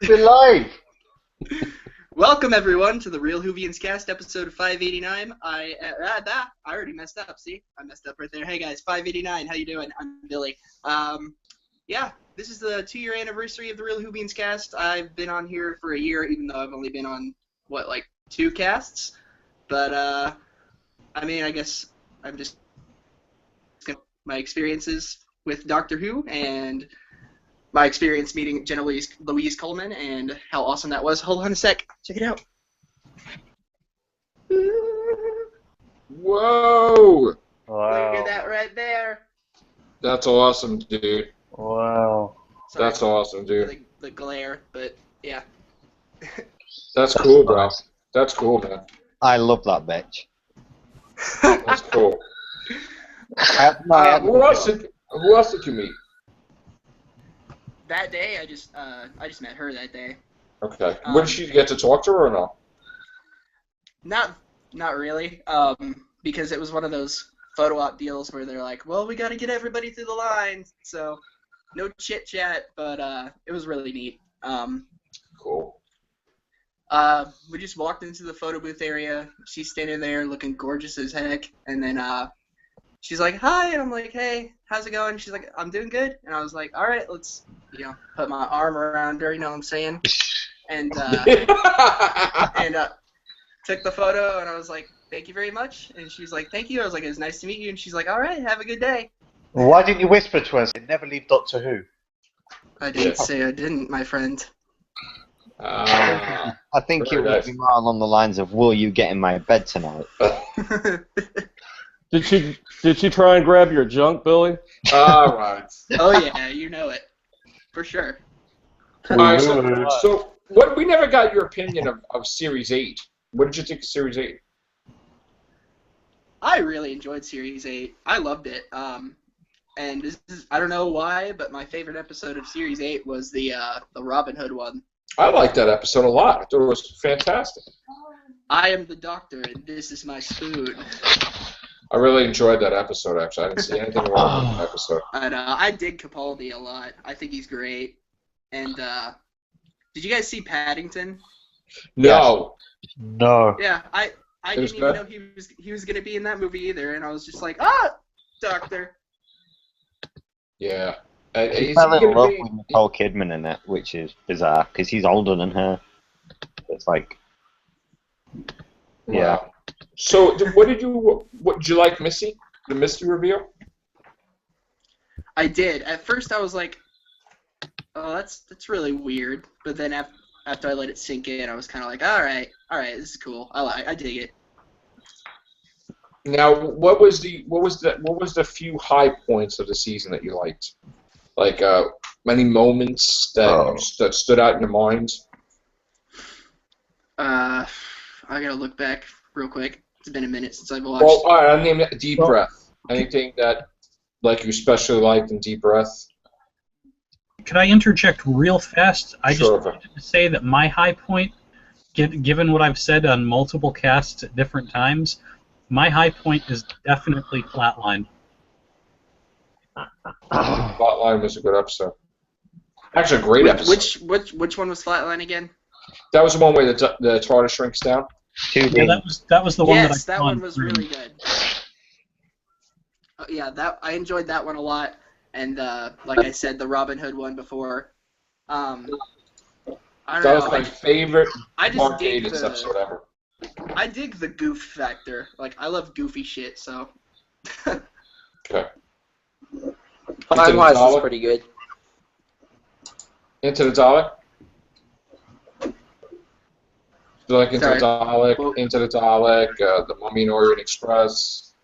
We're live! Welcome everyone to the Real Whovians cast, episode 589. I already messed up. See, I messed up right there. Hey guys, 589. How you doing? I'm Billy. Yeah, this is the 2-year anniversary of the Real Whovians cast. I've been on here for a year, even though I've only been on like 2 casts. But I mean, I guess I'm just my experiences with Doctor Who and my experience meeting Jenna Louise Coleman and how awesome that was. Hold on a sec. Check it out. Whoa! Wow. Look at that right there. That's awesome, dude. Wow. Sorry That's awesome, for dude. the glare, but yeah. That's cool, bro. That's cool, man. I love that bitch. That's cool. Who else did you meet? That day, I just met her that day. Okay. Did she get to talk to her or no? Not really. Because it was one of those photo op deals where they're like, well, we got to get everybody through the line, so no chit chat. But it was really neat. Cool. We just walked into the photo booth area. She's standing there looking gorgeous as heck, and then she's like, hi, and I'm like, hey, how's it going? She's like, I'm doing good. And I was like, all right, let's, put my arm around her, you know what I'm saying? And took the photo, and I was like, thank you very much. And she's like, thank you. I was like, it was nice to meet you. And she's like, all right, have a good day. Why didn't you whisper to us? Never leave Doctor Who. I didn't say I didn't, my friend. I think it very would nice. be more along the lines of, will you get in my bed tonight? Did she try and grab your junk, Billy? All right. Oh, yeah, you know it. For sure. All right. So what? We never got your opinion of Series 8. What did you think of Series 8? I really enjoyed Series 8. I loved it. And this is, I don't know why, but my favorite episode of Series 8 was the Robin Hood one. I liked that episode a lot. I thought it was fantastic. I am the doctor, and this is my spoon. I really enjoyed that episode, actually. I didn't see anything wrong with that episode. And I dig Capaldi a lot. I think he's great. And did you guys see Paddington? No. No. Yeah, I It was didn't even good? know he was gonna be in that movie either, and I was just like, doctor. Yeah. He Is fell he in gonna love be? with Nicole Kidman in it, which is bizarre, because he's older than her. It's like, yeah. Wow. So, what did you like, Missy? The Misty reveal? I did. At first, I was like, oh, that's really weird. But then after I let it sink in, I was kind of like, all right, this is cool. I dig it. Now, what was the few high points of the season that you liked? Like, any moments that stood out in your mind? I gotta look back real quick. It's been a minute since I've watched. Well, all right, I'll name it Deep Breath. Anything that, like, you especially liked in Deep Breath? Could I interject real fast? I Sure. just wanted to say that my high point, given what I've said on multiple casts at different times, my high point is definitely Flatline. Spotlight was a good episode. Actually, a great episode. Which one was Flatline again? That was the one where the TARDIS shrinks down. 2D. Yeah, that was the one Yes, that I that saw one on was stream. really good. Yeah, I enjoyed that one a lot, and like I said, the Robin Hood one before. I don't That know. was my favorite I just Mark dig Gatiss episode ever. I dig the goof factor. Like, I love goofy shit, so. Okay. Time-wise, Dalek? it's pretty good. Into the Dalek? So, like, Into Sorry. the Dalek, Well- Into the Dalek, the Mummy and Orient Express.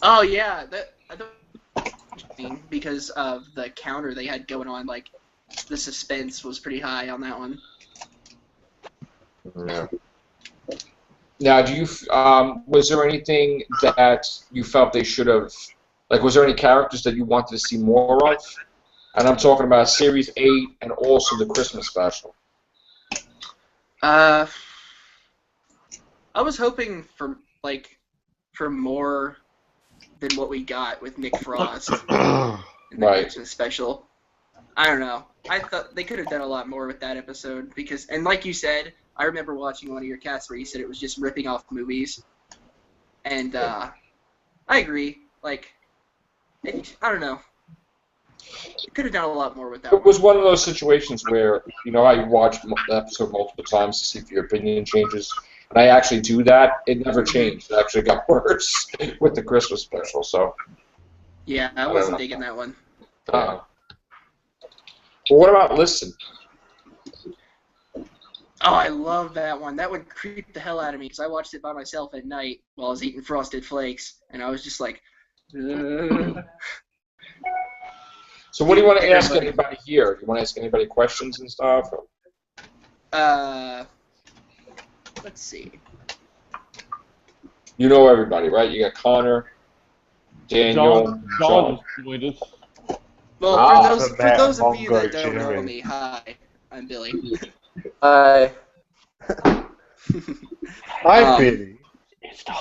Oh yeah, I thought it was interesting because of the counter they had going on. Like, the suspense was pretty high on that one. Yeah. Now, was there anything that you felt they should have, like, was there any characters that you wanted to see more of? And I'm talking about Series 8 and also the Christmas special. I was hoping for more than what we got with Nick Frost in the Right. Christmas special. I don't know. I thought they could have done a lot more with that episode because, and like you said, I remember watching one of your casts where you said it was just ripping off movies, and I agree. Like, I don't know. It could have done a lot more with that. It was one of those situations where, I watch the episode multiple times to see if your opinion changes. And I actually do that. It never changed. It actually got worse with the Christmas special. So. Yeah, I wasn't digging that one. Well, what about Listen? Oh, I love that one. That would creep the hell out of me because I watched it by myself at night while I was eating Frosted Flakes, and I was just like. So what do you want to ask anybody here? Do you want to ask anybody questions and stuff? Let's see. You know everybody, right? You got Connor, Daniel, John joined us. Well, for those of you that don't know me, hi, I'm Billy. Hi. Hi, Billy. It's the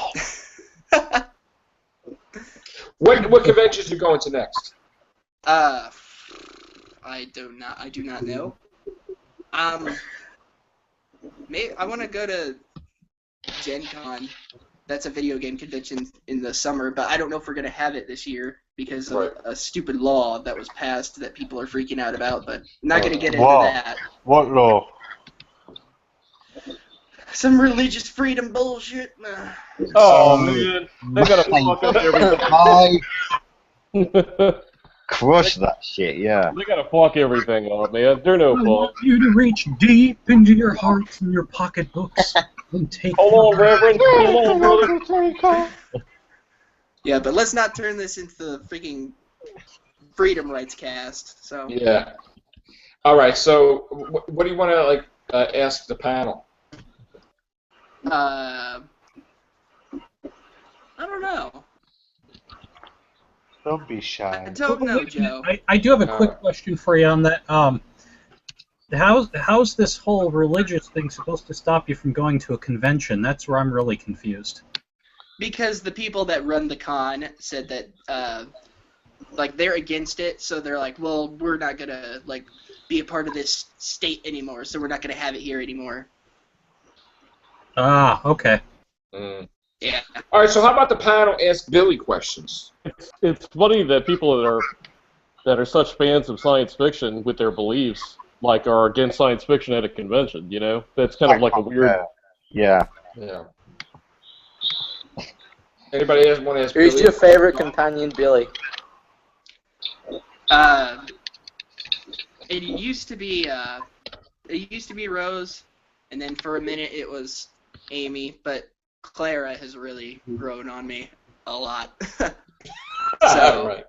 What conventions are you going to next? I do not know. Maybe I want to go to Gen Con. That's a video game convention in the summer, but I don't know if we're gonna have it this year because of a stupid law that was passed that people are freaking out about. But I'm not gonna get into that. What law? Some religious freedom bullshit. Oh man, they gotta fuck up everything. Crush that shit, yeah. They gotta fuck everything up, man. They're no I fun. want you to reach deep into your hearts and your pocketbooks and take. Hold on, Reverend. Hold on, brother. Yeah, but let's not turn this into the freaking freedom rights cast. So. Yeah. All right. So, what do you want to ask the panel? I don't know. Don't be I shy. don't know, Joe. I do have a quick question for you on that. How's this whole religious thing supposed to stop you from going to a convention? That's where I'm really confused. Because the people that run the con said that, they're against it, so they're like, well, we're not gonna, be a part of this state anymore, so we're not gonna have it here anymore. Ah, okay. Yeah. All right. So, how about the panel ask Billy questions? It's funny that people that are such fans of science fiction with their beliefs are against science fiction at a convention. You know, that's kind of like a weird. Yeah. Yeah. Anybody else want to ask Who's Billy? your favorite companion, Billy? It used to be Rose, and then for a minute it was Amy, but Clara has really grown on me a lot. So, Right.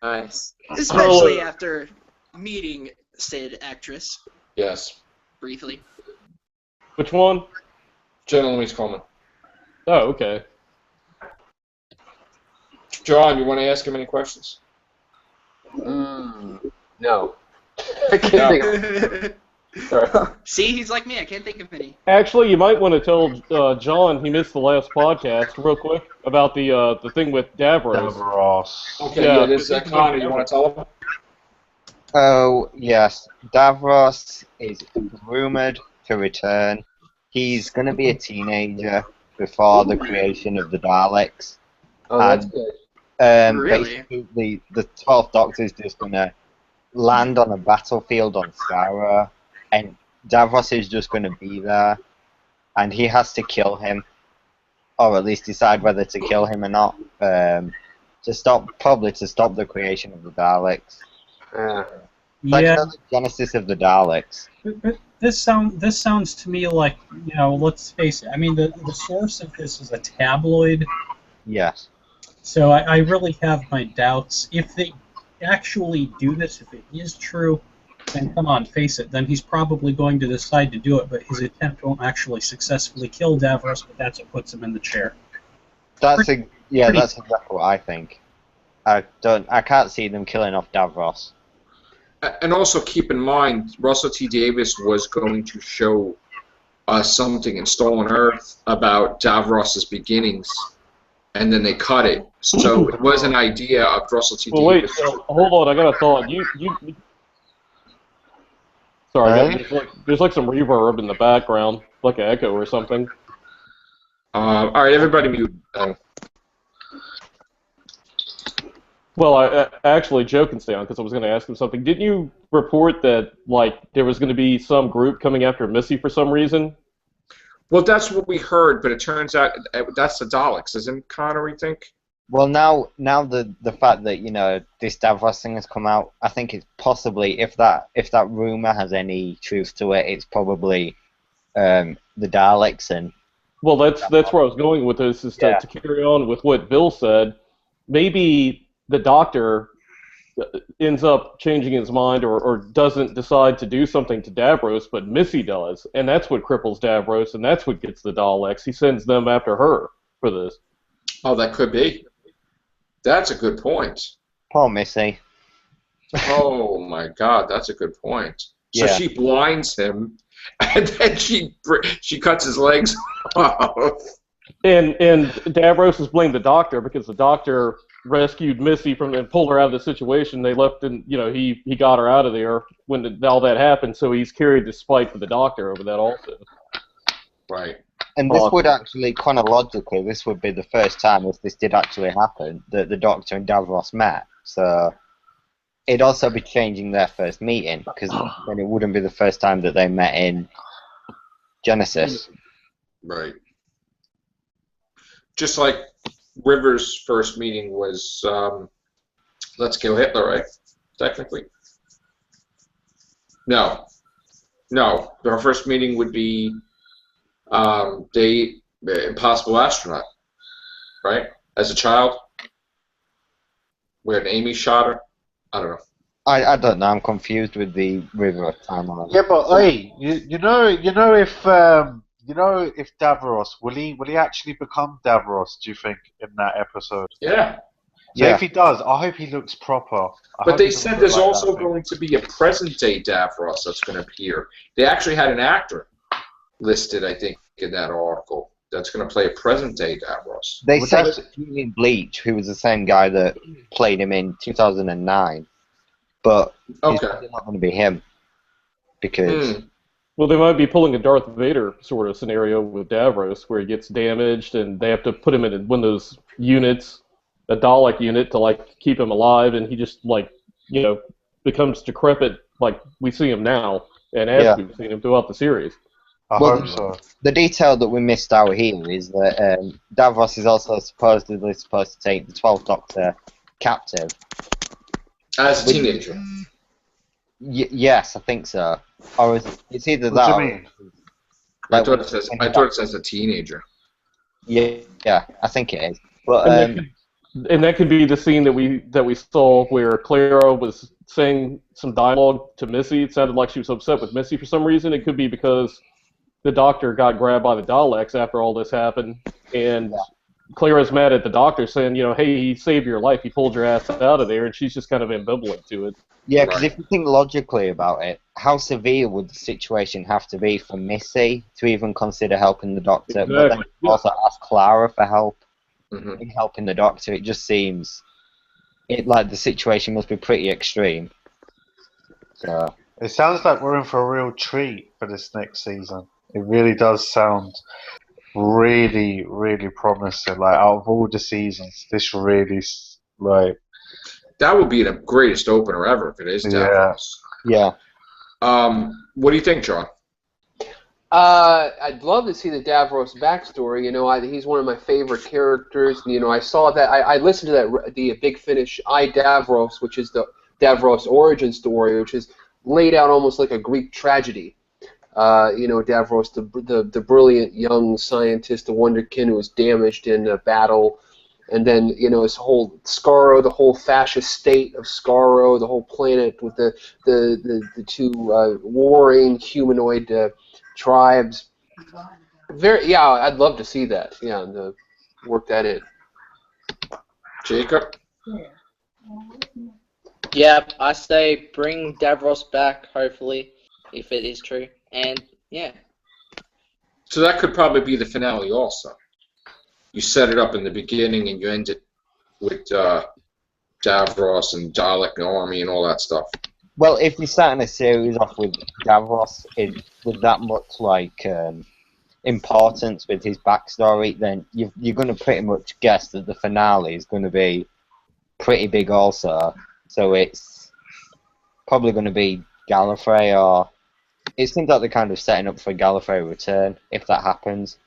Nice. especially after meeting said actress Yes. briefly. Which one? Jenna Louise Coleman. Oh, okay. John, you want to ask him any questions? No. I can't think of Sorry. See, he's like me. I can't think of any. Actually, you might want to tell John he missed the last podcast real quick about the thing with Davros. Davros. Okay, Yeah. this is Connor. You want to tell him? Oh, yes. Davros is rumored to return. He's going to be a teenager before the creation of the Daleks. Oh, that's good. Really? Basically, the 12th Doctor is just going to land on a battlefield on Skara, and Davros is just going to be there, and he has to kill him, or at least decide whether to kill him or not, to stop the creation of the Daleks. It's like another genesis of the Daleks. But this sounds to me like, let's face it. I mean, the source of this is a tabloid. Yes. So I really have my doubts. If they actually do this, if it is true, then come on, face it. Then he's probably going to decide to do it, but his attempt won't actually successfully kill Davros, but that's what puts him in the chair. That's exactly what I think. I can't see them killing off Davros. And also keep in mind, Russell T. Davis was going to show us something in Stolen Earth about Davros's beginnings, and then they cut it. So it was an idea of Russell T. Well, wait, Davis. hold on. I got a thought. Sorry, Hey? there's like some reverb in the background, like an echo or something. All right, everybody mute. Well, I actually, Joe can stay on because I was going to ask him something. Didn't you report that like there was going to be some group coming after Missy for some reason? Well, that's what we heard, but it turns out that's the Daleks, isn't Connor, we think? Well, now the fact that this Davros thing has come out, I think it's possibly if that rumor has any truth to it, it's probably the Daleks and. Well, that's where I was going with this, is to carry on with what Bill said. Maybe the Doctor ends up changing his mind or doesn't decide to do something to Davros, but Missy does, and that's what cripples Davros, and that's what gets the Daleks. He sends them after her for this. Oh, that could be. That's a good point. Poor Missy. Oh my God, that's a good point. So Yeah. she blinds him, and then she cuts his legs off. And Davros has blamed the Doctor because the Doctor rescued Missy and pulled her out of the situation. They left, and he got her out of there when all that happened. So he's carried the spite for the Doctor over that also. Right. And this would actually, chronologically, this would be the first time, if this did actually happen, that the Doctor and Davros met. So it'd also be changing their first meeting, because then it wouldn't be the first time that they met in Genesis. Right. Just like River's first meeting was Let's Kill Hitler, right? Technically. No. Her first meeting would be Impossible Astronaut, right? As a child, where Amy shot her. I don't know. I don't know. I'm confused with the River timeline. Yeah, but hey, you know if Davros will he actually become Davros? Do you think in that episode? Yeah. So if he does, I hope he looks proper. But they said there's also going to be a present-day Davros that's going to appear. They actually had an actor listed, I think, in that article that's going to play a present-day Davros. They said in Bleach, who was the same guy that played him in 2009, but it's probably not going to be him because. Well, they might be pulling a Darth Vader sort of scenario with Davros, where he gets damaged and they have to put him in one of those units, a Dalek unit, to keep him alive, and he just becomes decrepit like we see him now, and as we've seen him throughout the series. I hope so. The detail that we missed out here is that Davros is also supposedly supposed to take the 12th Doctor captive. As a teenager. Yes, I think so. Or it's either What that. do you mean? I thought it says a teenager. Yeah, I think it is. But and that could be the scene that we saw where Clara was saying some dialogue to Missy. It sounded like she was upset with Missy for some reason. It could be because the Doctor got grabbed by the Daleks after all this happened, and Clara's mad at the Doctor, saying, hey, he saved your life, he pulled your ass out of there, and she's just kind of ambivalent to it. Yeah, because if you think logically about it, how severe would the situation have to be for Missy to even consider helping the Doctor? Exactly. But then also ask Clara for help in helping the Doctor. It just seems like the situation must be pretty extreme. So. It sounds like we're in for a real treat for this next season. It really does sound really, really promising. Like, out of all the seasons, this really, that would be the greatest opener ever if it is Davros. Yeah. What do you think, John? I'd love to see the Davros backstory. He's one of my favorite characters. I saw that. I listened to the Big Finish I, Davros, which is the Davros origin story, which is laid out almost like a Greek tragedy. Davros, the brilliant young scientist, the wonderkin who was damaged in a battle, and then his whole Skaro, the whole fascist state of Skaro, the whole planet with the two warring humanoid tribes. I'd love to see that. Yeah, and work that in. Jacob? Yep, I say bring Davros back, hopefully, if it is true. And, yeah. So that could probably be the finale also. You set it up in the beginning and you end it with Davros and Dalek and Army and all that stuff. Well, if you're starting a series off with Davros with that much like importance with his backstory, then you're going to pretty much guess that the finale is going to be pretty big also. So it's probably going to be Gallifrey, or it seems like they're kind of setting up for a Gallifrey return if that happens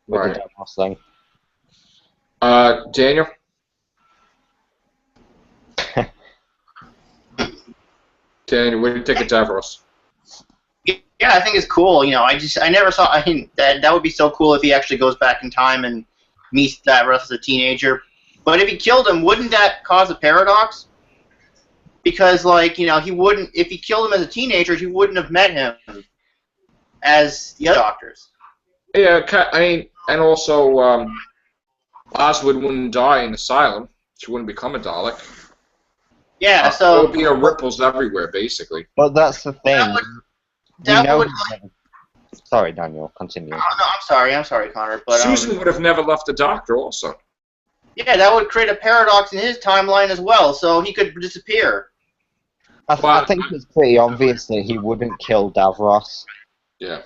with Right. the Davros thing. Daniel? Daniel, what do you think of Davros? Yeah, I think it's cool. You know, I never saw. I mean, that would be so cool if he actually goes back in time and meets Davros as a teenager. But if he killed him, wouldn't that cause a paradox? Because, like, you know, he wouldn't. If he killed him as a teenager, he wouldn't have met him as the other doctors. Yeah, I mean, and also, Oswald wouldn't die in Asylum. She wouldn't become a Dalek. Yeah, There so would be ripples everywhere, basically. But that's the thing. that would. Sorry, Daniel. Continue. Oh, no, I'm sorry, Connor. But Susan would have never left the Doctor, also. yeah, that would create a paradox in his timeline as well. So he could disappear. I think it's pretty obvious that he wouldn't kill Davros. Yeah.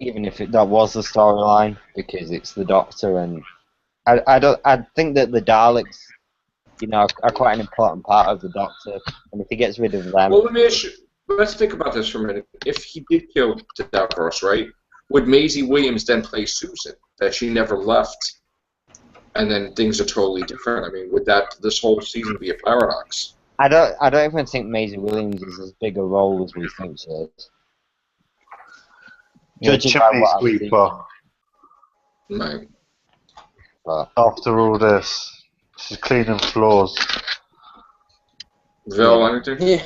Even if that was the storyline, because it's the Doctor, and I think that the Daleks, you know, are quite an important part of the Doctor, and if he gets rid of them, Well, let's think about this for a minute. If he did kill Davros, right? Would Maisie Williams then play Susan? That she never left, and then things are totally different. I mean, would this whole season be a paradox? I don't even think Maisie Williams is as big a role as we think she is. Yeah, Judging by chimney what I've seen. sweeper. Right. But After all this, she's cleaning floors. Vel, anything? Yeah.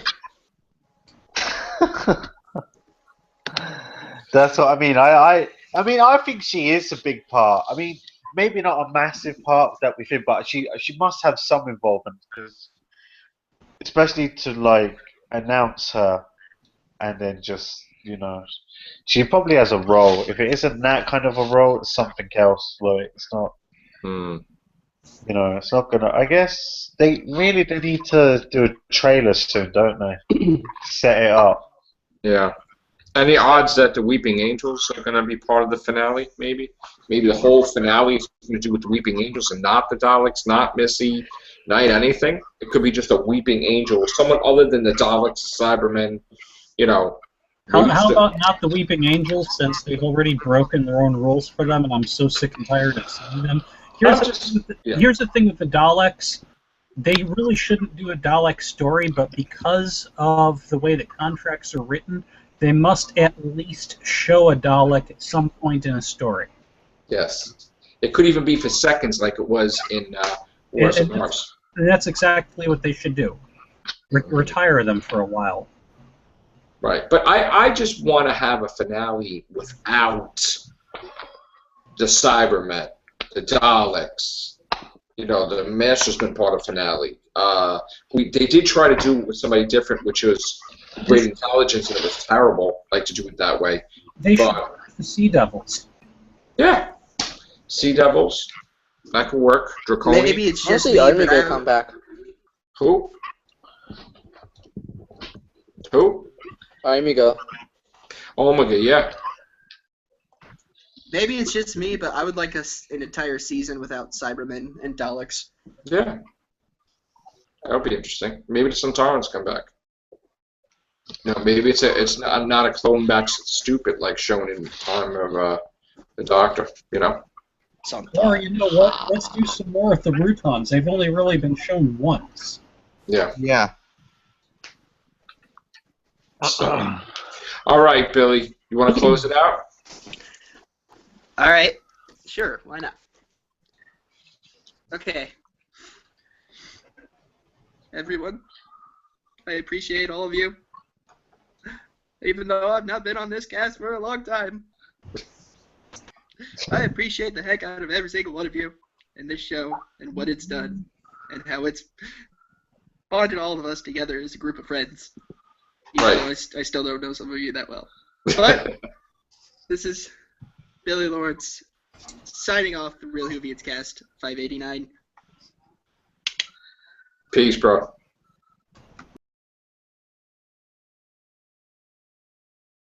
That's what I mean. I mean, I think she is a big part. I mean, maybe not a massive part that we think, but she must have some involvement, because especially to like announce her, and then just, you know, she probably has a role. If it isn't that kind of a role, it's something else. Like, it's not. You know, it's not gonna. I guess they need to do a trailer soon, don't they? Set it up. Yeah. Any odds that the Weeping Angels are going to be part of the finale, maybe? Maybe the whole finale is going to do with the Weeping Angels and not the Daleks, not Missy, not anything? It could be just a Weeping Angel, someone other than the Daleks, Cybermen, you know. How about not the Weeping Angels, since they've already broken their own rules for them, and I'm so sick and tired of seeing them. Here's the thing with the Daleks. They really shouldn't do a Dalek story, but because of the way that contracts are written, they must at least show a Dalek at some point in a story. Yes. It could even be for seconds, like it was in Wars of Mars. And that's exactly what they should do. Retire them for a while. Right. But I just want to have a finale without the Cybermen, the Daleks, you know, the Master's been part of finale. They did try to do it with somebody different, which was great intelligence, and it was terrible, like, to do it that way. They should the Sea Devils. Yeah. Sea Devils. That could work. Draconian. Maybe it's just Honestly, me, Army but I will don't- come back. Who? Who? Omega. Omega, yeah. Maybe it's just me, but I would like an entire season without Cybermen and Daleks. Yeah. That would be interesting. Maybe the Centaurans come back. You know, maybe it's not a clone batch that's stupid, like shown in Time of the Doctor, you know? Or, you know what? Let's do some more with the Routons. They've only really been shown once. Yeah. yeah. So. All right, Billy. You want to close it out? All right. Sure, why not? Okay. Everyone, I appreciate all of you. Even though I've not been on this cast for a long time. I appreciate the heck out of every single one of you and this show and what it's done and how it's bonded all of us together as a group of friends. Even though I still don't know some of you that well. But this is Billy Lawrence signing off the Real Whovians Cast 589. Peace, bro.